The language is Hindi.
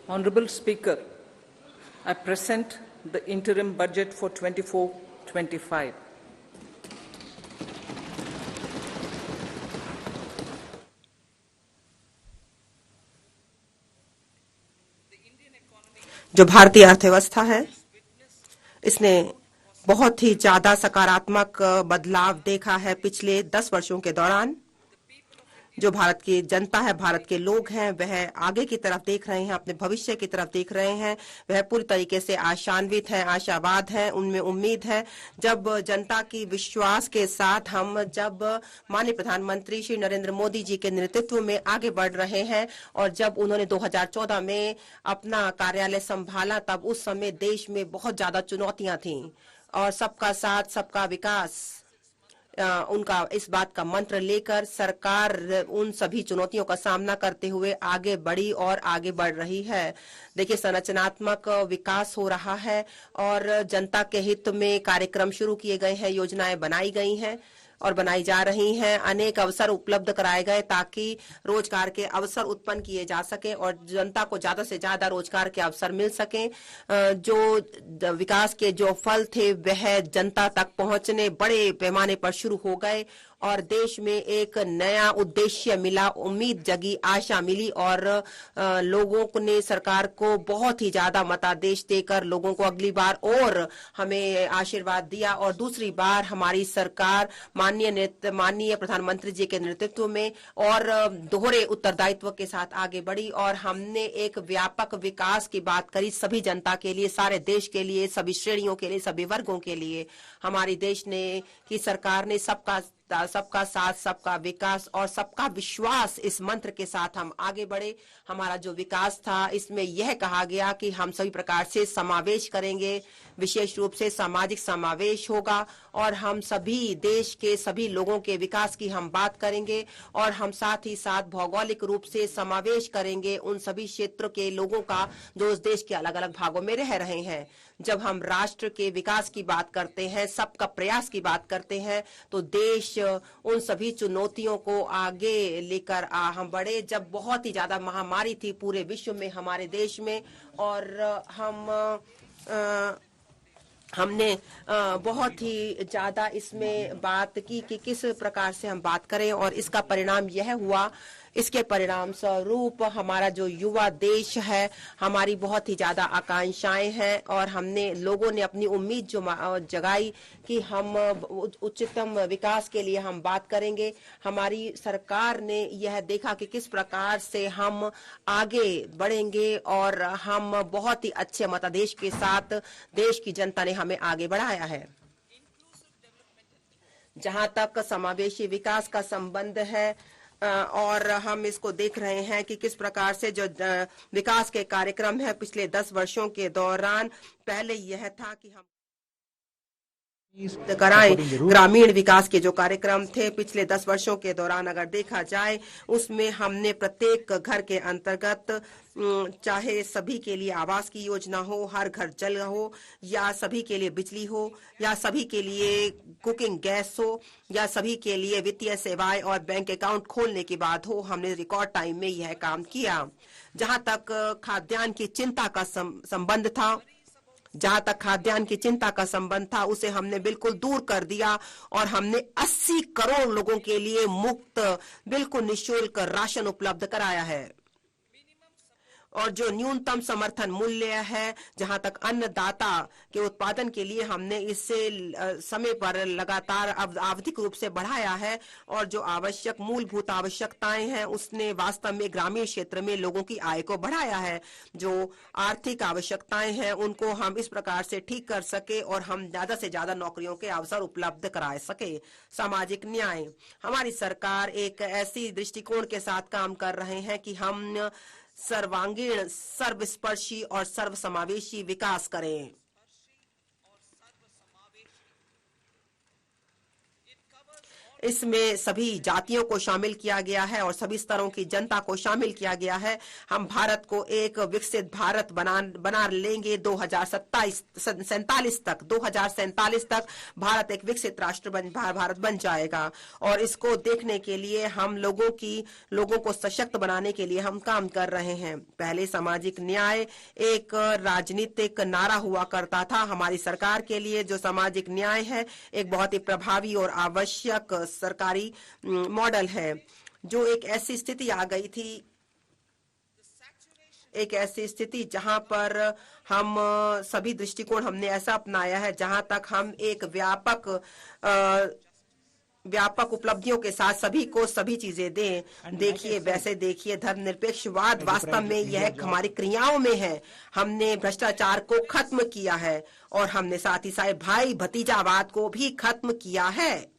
Honorable Speaker, I present the interim budget for 24-25. जो भारतीय अर्थव्यवस्था है, इसने बहुत ही ज्यादा सकारात्मक बदलाव देखा है पिछले 10 वर्षों के दौरान। जो भारत की जनता है, भारत के लोग हैं, वह आगे की तरफ देख रहे हैं, अपने भविष्य की तरफ देख रहे हैं। वह पूरी तरीके से आशान्वित है, आशावाद है, उनमें उम्मीद है। जब जनता की विश्वास के साथ हम जब माननीय प्रधानमंत्री श्री नरेंद्र मोदी जी के नेतृत्व में आगे बढ़ रहे हैं और जब उन्होंने 2014 में अपना कार्यालय संभाला, तब उस समय देश में बहुत ज्यादा चुनौतियां थीं और सबका साथ सबका विकास उनका इस बात का मंत्र लेकर सरकार उन सभी चुनौतियों का सामना करते हुए आगे बढ़ी और आगे बढ़ रही है। देखिए, संरचनात्मक विकास हो रहा है और जनता के हित में कार्यक्रम शुरू किए गए हैं, योजनाएं बनाई गई हैं और बनाई जा रही हैं। अनेक अवसर उपलब्ध कराए गए ताकि रोजगार के अवसर उत्पन्न किए जा सके और जनता को ज्यादा से ज्यादा रोजगार के अवसर मिल सके। जो विकास के जो फल थे वह जनता तक पहुंचने बड़े पैमाने पर शुरू हो गए और देश में एक नया उद्देश्य मिला, उम्मीद जगी, आशा मिली और लोगों ने सरकार को बहुत ही ज्यादा मतादेश देकर लोगों को अगली बार और हमें आशीर्वाद दिया और दूसरी बार हमारी सरकार माननीय प्रधानमंत्री जी के नेतृत्व में और दोहरे उत्तरदायित्व के साथ आगे बढ़ी और हमने एक व्यापक विकास की बात करी सभी जनता के लिए, सारे देश के लिए, सभी श्रेणियों के लिए, सभी वर्गों के लिए। हमारी देश ने की सरकार ने सबका साथ, सबका विकास और सबका विश्वास इस मंत्र के साथ हम आगे बढ़े। हमारा जो विकास था, इसमें यह कहा गया कि हम सभी प्रकार से समावेश करेंगे, विशेष रूप से सामाजिक समावेश होगा और हम सभी देश के सभी लोगों के विकास की हम बात करेंगे और हम साथ ही साथ भौगोलिक रूप से समावेश करेंगे उन सभी क्षेत्रों के लोगों का जो उस देश के अलग अलग भागों में रह रहे हैं। जब हम राष्ट्र के विकास की बात करते हैं, सबका प्रयास की बात करते हैं, तो देश उन सभी चुनौतियों को आगे लेकर हम बढ़े। जब बहुत ही ज्यादा महामारी थी पूरे विश्व में, हमारे देश में, और हमने बहुत ही ज्यादा इसमें बात की कि किस प्रकार से हम बात करें और इसका परिणाम यह हुआ। इसके परिणाम स्वरूप हमारा जो युवा देश है, हमारी बहुत ही ज्यादा आकांक्षाएं हैं और हमने लोगों ने अपनी उम्मीद जो जगाई कि हम उच्चतम विकास के लिए हम बात करेंगे। हमारी सरकार ने यह देखा कि किस प्रकार से हम आगे बढ़ेंगे और हम बहुत ही अच्छे मतादेश के साथ देश की जनता ने हमें आगे बढ़ाया है। जहां तक समावेशी विकास का संबंध है और हम इसको देख रहे हैं कि किस प्रकार से जो विकास के कार्यक्रम है पिछले 10 वर्षों के दौरान, पहले यह था कि हम कराएं। ग्रामीण विकास के जो कार्यक्रम थे पिछले 10 वर्षों के दौरान अगर देखा जाए, उसमें हमने प्रत्येक घर के अंतर्गत, चाहे सभी के लिए आवास की योजना हो, हर घर जल हो, या सभी के लिए बिजली हो, या सभी के लिए कुकिंग गैस हो, या सभी के लिए वित्तीय सेवाएं और बैंक अकाउंट खोलने की बात हो, हमने रिकॉर्ड टाइम में यह काम किया। जहां तक खाद्यान्न की चिंता का संबंध था, उसे हमने बिल्कुल दूर कर दिया और हमने 80 करोड़ लोगों के लिए मुफ्त, बिल्कुल निःशुल्क राशन उपलब्ध कराया है। और जो न्यूनतम समर्थन मूल्य है, जहां तक अन्नदाता के उत्पादन के लिए हमने इससे समय पर लगातार आवधिक रूप से बढ़ाया है और जो आवश्यक मूलभूत आवश्यकताएं हैं, उसने वास्तव में ग्रामीण क्षेत्र में लोगों की आय को बढ़ाया है। जो आर्थिक आवश्यकताएं हैं, उनको हम इस प्रकार से ठीक कर सके और हम ज्यादा से ज्यादा नौकरियों के अवसर उपलब्ध करा सके। सामाजिक न्याय, हमारी सरकार एक ऐसी दृष्टिकोण के साथ काम कर रहे हैं कि हम सर्वांगीण, सर्वस्पर्शी और सर्वसमावेशी विकास करें। इसमें सभी जातियों को शामिल किया गया है और सभी स्तरों की जनता को शामिल किया गया है। हम भारत को एक विकसित भारत बना लेंगे 2047 तक भारत एक विकसित राष्ट्र भारत बन जाएगा। और इसको देखने के लिए हम लोगों को सशक्त बनाने के लिए हम काम कर रहे हैं। पहले सामाजिक न्याय एक राजनीतिक नारा हुआ करता था। हमारी सरकार के लिए जो सामाजिक न्याय है एक बहुत ही प्रभावी और आवश्यक सरकारी मॉडल है। जो एक ऐसी स्थिति आ गई थी, एक ऐसी स्थिति जहां पर हम सभी दृष्टिकोण हमने ऐसा अपनाया है जहां तक हम एक व्यापक उपलब्धियों के साथ सभी को सभी चीजें दें। देखिए धर्मनिरपेक्षवाद वास्तव में यह हमारी क्रियाओं में है। हमने भ्रष्टाचार को खत्म किया है और हमने साथ ही साथ भाई भतीजावाद को भी खत्म किया है।